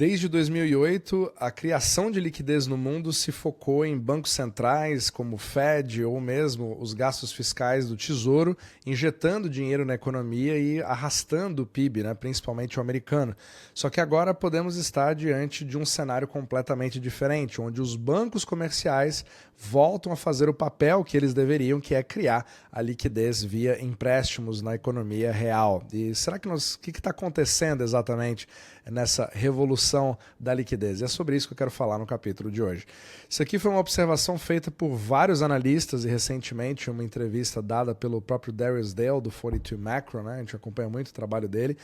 Desde 2008, a criação de liquidez no mundo se focou em bancos centrais como o Fed ou mesmo os gastos fiscais do Tesouro, injetando dinheiro na economia e arrastando o PIB, né, principalmente o americano. Só que agora podemos estar diante de um cenário completamente diferente, onde os bancos comerciais voltam a fazer o papel que eles deveriam, que é criar a liquidez via empréstimos na economia real. E será que o que está acontecendo exatamente nessa revolução da liquidez? E é sobre isso que eu quero falar no capítulo de hoje. Isso aqui foi uma observação feita por vários analistas e recentemente uma entrevista dada pelo próprio Darius Dale do 42 Macro, né? A gente acompanha muito o trabalho dele,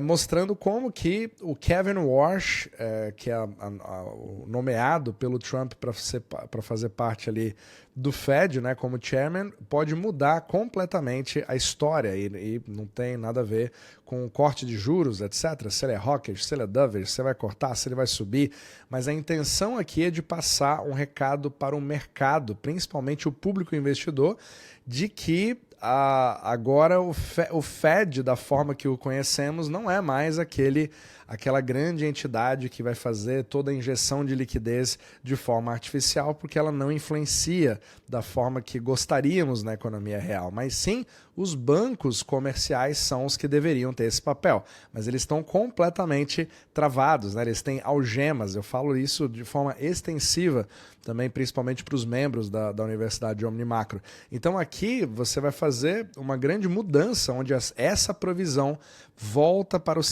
mostrando como que o Kevin Warsh, que é o nomeado pelo Trump para fazer parte ali do Fed, né, como chairman, pode mudar completamente a história e não tem nada a ver com o corte de juros, etc. Se ele é hawkish, se ele é dovish, se ele vai cortar, se ele vai subir. Mas a intenção aqui é de passar um recado para o mercado, principalmente o público investidor, de que agora o Fed, da forma que o conhecemos, não é mais aquela grande entidade que vai fazer toda a injeção de liquidez de forma artificial, porque ela não influencia da forma que gostaríamos na economia real, mas sim os bancos comerciais são os que deveriam ter esse papel, mas eles estão completamente travados, né? Eles têm algemas. Eu falo isso de forma extensiva também, principalmente para os membros da Universidade de Omni Macro. Então aqui você vai fazer uma grande mudança, onde essa provisão volta para o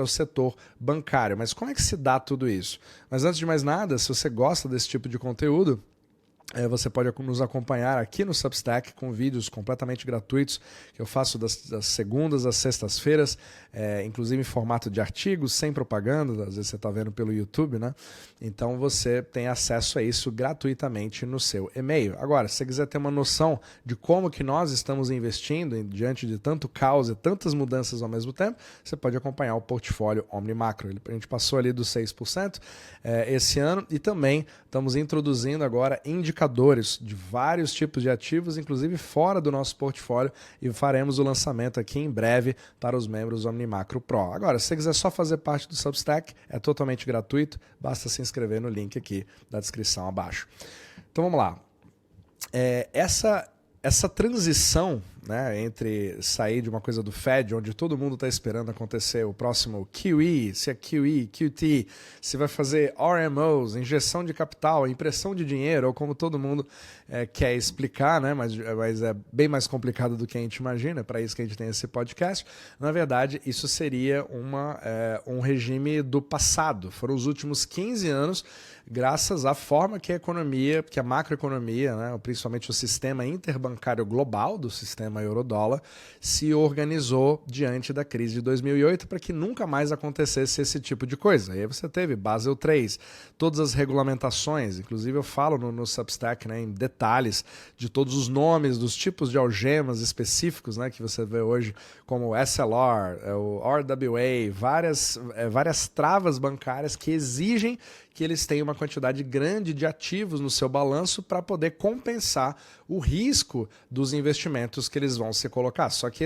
setor bancário. Mas como é que se dá tudo isso? Mas antes de mais nada, se você gosta desse tipo de conteúdo, você pode nos acompanhar aqui no Substack com vídeos completamente gratuitos que eu faço das segundas às sextas-feiras, inclusive em formato de artigos, sem propaganda. Às vezes você está vendo pelo YouTube, né? Então você tem acesso a isso gratuitamente no seu e-mail. Agora, se você quiser ter uma noção de como que nós estamos investindo diante de tanto caos e tantas mudanças ao mesmo tempo, você pode acompanhar o portfólio Omni Macro. A gente passou ali dos 6% esse ano e também estamos introduzindo agora indicadores de vários tipos de ativos, inclusive fora do nosso portfólio, e faremos o lançamento aqui em breve para os membros do Omni Macro Pro. Agora, se você quiser só fazer parte do Substack, é totalmente gratuito, basta se inscrever no link aqui da descrição abaixo. Então vamos lá. Essa transição, né, entre sair de uma coisa do Fed, onde todo mundo está esperando acontecer o próximo QE, se é QE, QT, se vai fazer RMOs, injeção de capital, impressão de dinheiro, ou como todo mundo quer explicar, né, mas é bem mais complicado do que a gente imagina, é para isso que a gente tem esse podcast. Na verdade, isso seria um regime do passado. Foram os últimos 15 anos, graças à forma que a macroeconomia, né, principalmente o sistema interbancário global do sistema euro-dólar, se organizou diante da crise de 2008 para que nunca mais acontecesse esse tipo de coisa. E aí você teve Basel III, todas as regulamentações, inclusive eu falo no Substack, né, em detalhes de todos os nomes dos tipos de algemas específicos, né, que você vê hoje, como o SLR, o RWA, várias travas bancárias que exigem que eles tenham uma quantidade grande de ativos no seu balanço para poder compensar o risco dos investimentos que eles vão se colocar. Só que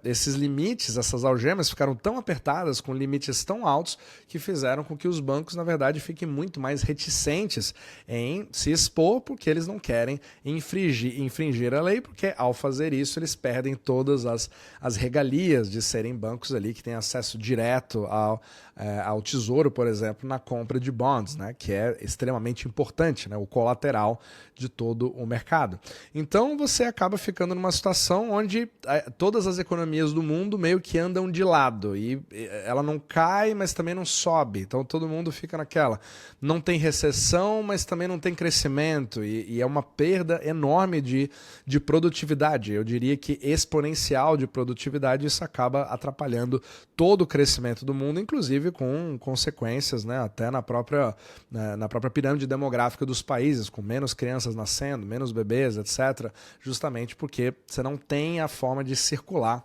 esses limites, essas algemas ficaram tão apertadas, com limites tão altos, que fizeram com que os bancos, na verdade, fiquem muito mais reticentes em se expor, porque eles não querem infringir a lei, porque ao fazer isso eles perdem todas as regalias de serem bancos ali que têm acesso direto ao tesouro, por exemplo, na compra de bonds, né, que é extremamente importante, né, o colateral de todo o mercado. Então você acaba ficando numa situação onde todas as economias do mundo meio que andam de lado e ela não cai, mas também não sobe. Então todo mundo fica naquela. Não tem recessão, mas também não tem crescimento e é uma perda enorme de produtividade. Eu diria que exponencial de produtividade. Isso acaba atrapalhando todo o crescimento do mundo, inclusive com consequências, né, até na própria pirâmide demográfica dos países, com menos crianças nascendo, menos bebês, etc., justamente porque você não tem a forma de circular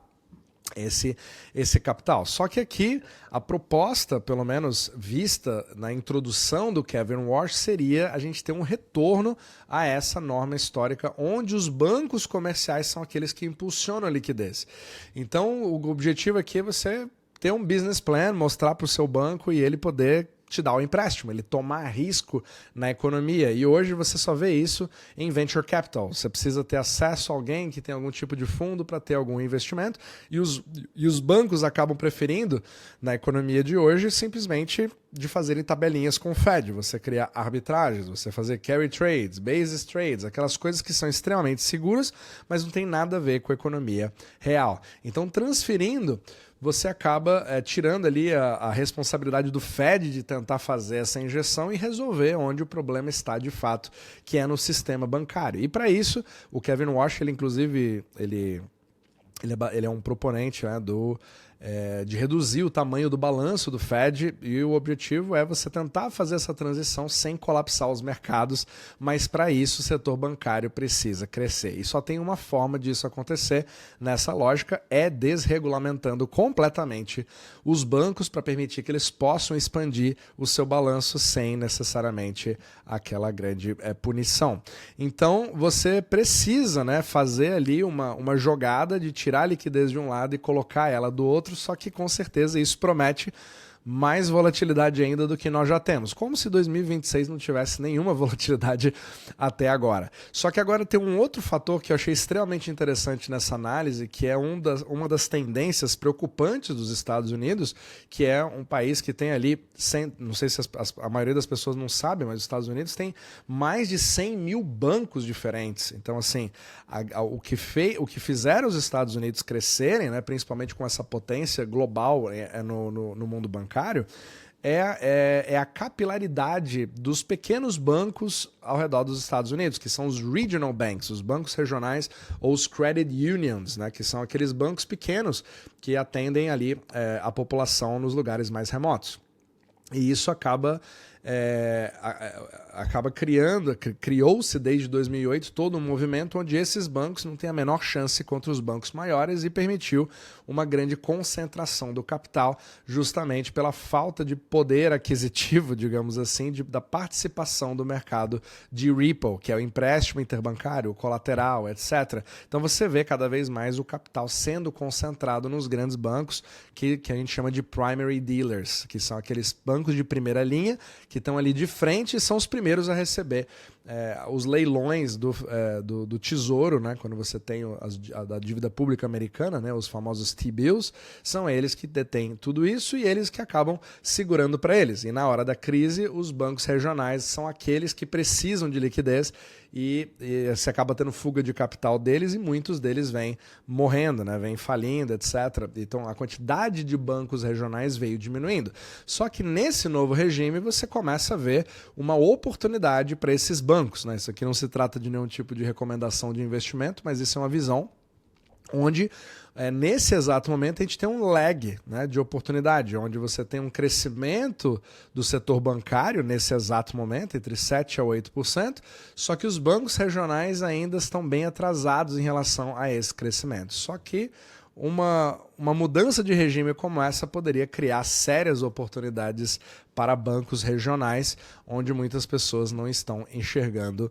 esse capital. Só que aqui a proposta, pelo menos vista na introdução do Kevin Warsh, seria a gente ter um retorno a essa norma histórica onde os bancos comerciais são aqueles que impulsionam a liquidez. Então o objetivo aqui é você ter um business plan, mostrar para o seu banco e ele poder te dar o empréstimo, ele tomar risco na economia. E hoje você só vê isso em venture capital. Você precisa ter acesso a alguém que tem algum tipo de fundo para ter algum investimento e os bancos acabam preferindo, na economia de hoje, simplesmente de fazerem tabelinhas com o Fed. Você criar arbitragens, você fazer carry trades, basis trades, aquelas coisas que são extremamente seguras, mas não tem nada a ver com a economia real. Então, transferindo, você acaba tirando ali a responsabilidade do Fed de tentar fazer essa injeção e resolver onde o problema está de fato, que é no sistema bancário. E para isso, o Kevin Warsh, ele inclusive, ele é um proponente, né, de reduzir o tamanho do balanço do Fed, e o objetivo é você tentar fazer essa transição sem colapsar os mercados, mas para isso o setor bancário precisa crescer. E só tem uma forma disso acontecer nessa lógica, é desregulamentando completamente os bancos para permitir que eles possam expandir o seu balanço sem necessariamente aquela grande punição. Então você precisa, né, fazer ali uma jogada de tirar a liquidez de um lado e colocar ela do outro, só que com certeza isso promete mais volatilidade ainda do que nós já temos. Como se 2026 não tivesse nenhuma volatilidade até agora. Só que agora tem um outro fator que eu achei extremamente interessante nessa análise, que é uma das tendências preocupantes dos Estados Unidos, que é um país que tem ali, não sei se a maioria das pessoas não sabe, mas os Estados Unidos tem mais de 100 mil bancos diferentes. Então, assim, o que fizeram os Estados Unidos crescerem, né, principalmente com essa potência global no mundo bancário, é a capilaridade dos pequenos bancos ao redor dos Estados Unidos, que são os regional banks, os bancos regionais, ou os credit unions, né, que são aqueles bancos pequenos que atendem ali a população nos lugares mais remotos. E isso acaba criou-se desde 2008 todo um movimento onde esses bancos não têm a menor chance contra os bancos maiores e permitiu uma grande concentração do capital, justamente pela falta de poder aquisitivo, digamos assim, da participação do mercado de repo, que é o empréstimo interbancário, o colateral, etc. Então você vê cada vez mais o capital sendo concentrado nos grandes bancos que a gente chama de primary dealers, que são aqueles bancos de primeira linha que estão ali de frente e são os primeiros a receber os leilões do Tesouro, né? Quando você tem a dívida pública americana, né? Os famosos T-bills, são eles que detêm tudo isso e eles que acabam segurando para eles. E na hora da crise, os bancos regionais são aqueles que precisam de liquidez e você acaba tendo fuga de capital deles e muitos deles vêm morrendo, né? Vêm falindo, etc. Então a quantidade de bancos regionais veio diminuindo. Só que nesse novo regime você começa a ver uma oportunidade para esses bancos, né? Isso aqui não se trata de nenhum tipo de recomendação de investimento, mas isso é uma visão onde nesse exato momento a gente tem um lag, né, de oportunidade, onde você tem um crescimento do setor bancário nesse exato momento, entre 7% a 8%, só que os bancos regionais ainda estão bem atrasados em relação a esse crescimento. Só que uma mudança de regime como essa poderia criar sérias oportunidades para bancos regionais, onde muitas pessoas não estão enxergando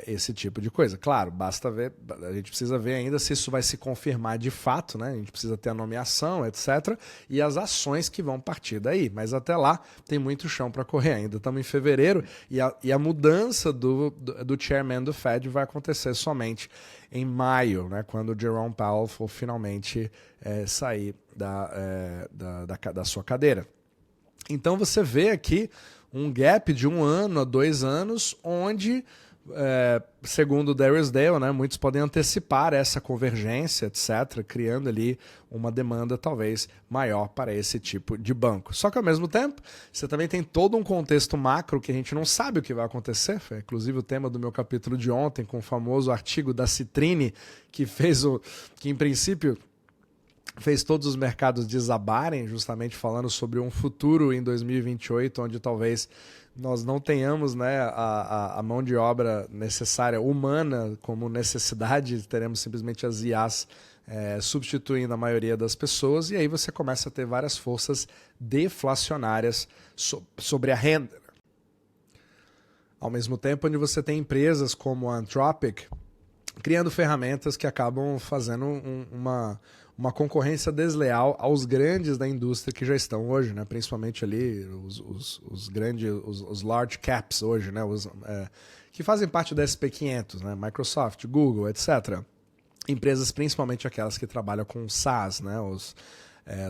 esse tipo de coisa. Claro, basta ver, a gente precisa ver ainda se isso vai se confirmar de fato, né? A gente precisa ter a nomeação, etc., e as ações que vão partir daí. Mas até lá tem muito chão para correr ainda. Estamos em fevereiro e a mudança do chairman do Fed vai acontecer somente em maio, né? Quando o Jerome Powell for finalmente sair da sua cadeira. Então você vê aqui um gap de 1 ano a 2 anos, onde, segundo o Darius Dale, né, muitos podem antecipar essa convergência, etc., criando ali uma demanda talvez maior para esse tipo de banco. Só que ao mesmo tempo, você também tem todo um contexto macro que a gente não sabe o que vai acontecer. Foi inclusive o tema do meu capítulo de ontem, com o famoso artigo da Citrini, que em princípio fez todos os mercados desabarem, justamente falando sobre um futuro em 2028, onde talvez nós não tenhamos, né, a mão de obra necessária humana como necessidade, teremos simplesmente as IAs substituindo a maioria das pessoas, e aí você começa a ter várias forças deflacionárias sobre a renda. Ao mesmo tempo, onde você tem empresas como a Anthropic criando ferramentas que acabam fazendo uma uma concorrência desleal aos grandes da indústria que já estão hoje, né? Principalmente ali os grandes, os large caps hoje, né? Que fazem parte da SP500, né? Microsoft, Google, etc. Empresas principalmente aquelas que trabalham com SaaS, né?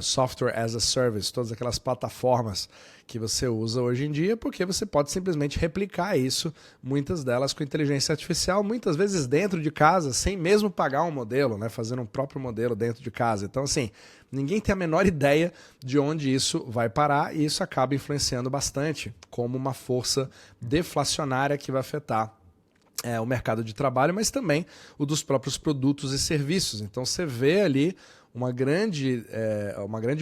Software as a Service, todas aquelas plataformas que você usa hoje em dia, porque você pode simplesmente replicar isso, muitas delas com inteligência artificial, muitas vezes dentro de casa, sem mesmo pagar um modelo, né? Fazendo um próprio modelo dentro de casa. Então, assim, ninguém tem a menor ideia de onde isso vai parar e isso acaba influenciando bastante como uma força deflacionária que vai afetar o mercado de trabalho, mas também o dos próprios produtos e serviços. Então, você vê ali uma grande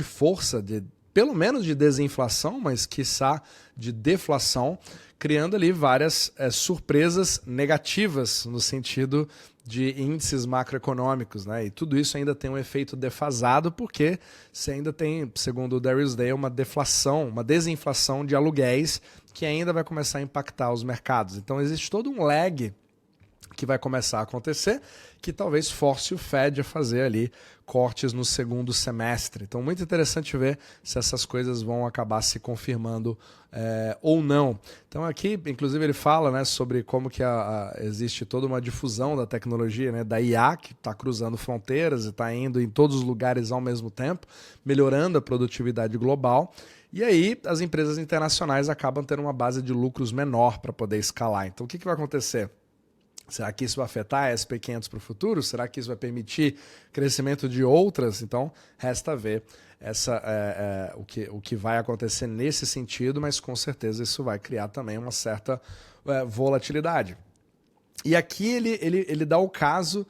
força, pelo menos de desinflação, mas quiçá de deflação, criando ali várias surpresas negativas no sentido de índices macroeconômicos, né? E tudo isso ainda tem um efeito defasado porque você ainda tem, segundo o Darius Day, uma deflação, uma desinflação de aluguéis que ainda vai começar a impactar os mercados. Então existe todo um lag que vai começar a acontecer, que talvez force o Fed a fazer ali cortes no segundo semestre. Então, muito interessante ver se essas coisas vão acabar se confirmando ou não. Então, aqui, inclusive, ele fala, né, sobre como que existe toda uma difusão da tecnologia, né, da IA, que está cruzando fronteiras e está indo em todos os lugares ao mesmo tempo, melhorando a produtividade global. E aí, as empresas internacionais acabam tendo uma base de lucros menor para poder escalar. Então, o que vai acontecer? Será que isso vai afetar a SP500 para o futuro? Será que isso vai permitir crescimento de outras? Então, resta ver o que vai acontecer nesse sentido, mas com certeza isso vai criar também uma certa volatilidade. E aqui ele dá o caso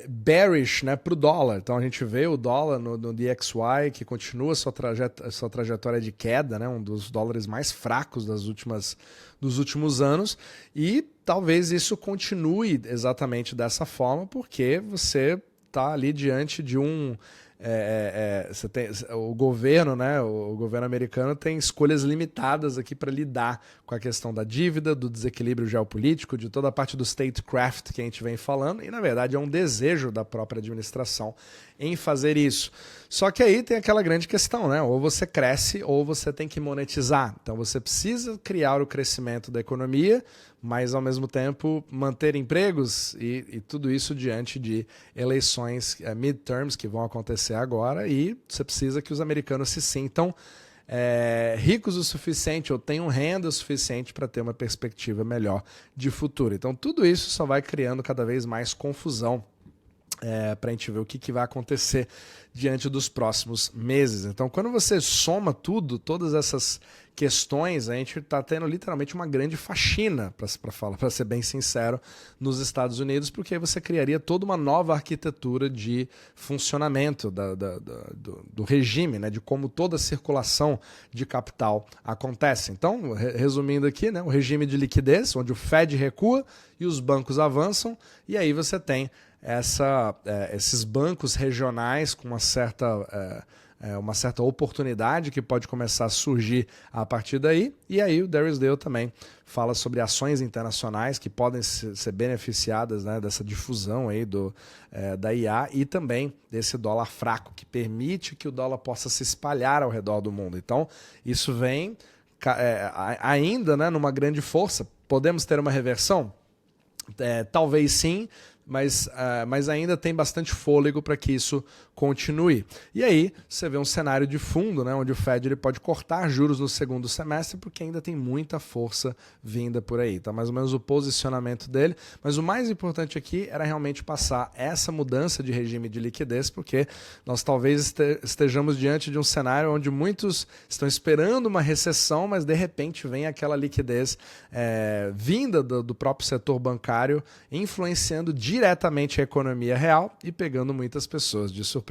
bearish, né, para o dólar. Então a gente vê o dólar no DXY que continua sua trajetória de queda, né, um dos dólares mais fracos dos últimos anos, e talvez isso continue exatamente dessa forma, porque você está ali diante de você tem, o governo, né, o governo americano tem escolhas limitadas aqui para lidar com a questão da dívida, do desequilíbrio geopolítico, de toda a parte do statecraft que a gente vem falando, e na verdade é um desejo da própria administração em fazer isso. Só que aí tem aquela grande questão, né? Ou você cresce ou você tem que monetizar. Então você precisa criar o crescimento da economia, mas ao mesmo tempo manter empregos e tudo isso diante de eleições midterms que vão acontecer agora, e você precisa que os americanos se sintam ricos o suficiente ou tenham renda o suficiente para ter uma perspectiva melhor de futuro. Então tudo isso só vai criando cada vez mais confusão para a gente ver o que vai acontecer diante dos próximos meses. Então, quando você soma todas essas questões, a gente está tendo literalmente uma grande faxina, para ser bem sincero, nos Estados Unidos, porque você criaria toda uma nova arquitetura de funcionamento do regime, né, de como toda a circulação de capital acontece. Então, resumindo aqui, né, o regime de liquidez, onde o Fed recua e os bancos avançam, e aí você tem esses bancos regionais com uma certa oportunidade que pode começar a surgir a partir daí. E aí o Darius Day também fala sobre ações internacionais que podem ser beneficiadas, né, dessa difusão aí da IA e também desse dólar fraco, que permite que o dólar possa se espalhar ao redor do mundo. Então, isso vem ainda, né, numa grande força. Podemos ter uma reversão? Talvez sim, mas ainda tem bastante fôlego para que isso continue. E aí você vê um cenário de fundo, né, onde o Fed pode cortar juros no segundo semestre, porque ainda tem muita força vinda por aí. Tá mais ou menos o posicionamento dele, mas o mais importante aqui era realmente passar essa mudança de regime de liquidez, porque nós talvez estejamos diante de um cenário onde muitos estão esperando uma recessão, mas de repente vem aquela liquidez vinda do próprio setor bancário, influenciando diretamente a economia real e pegando muitas pessoas de surpresa.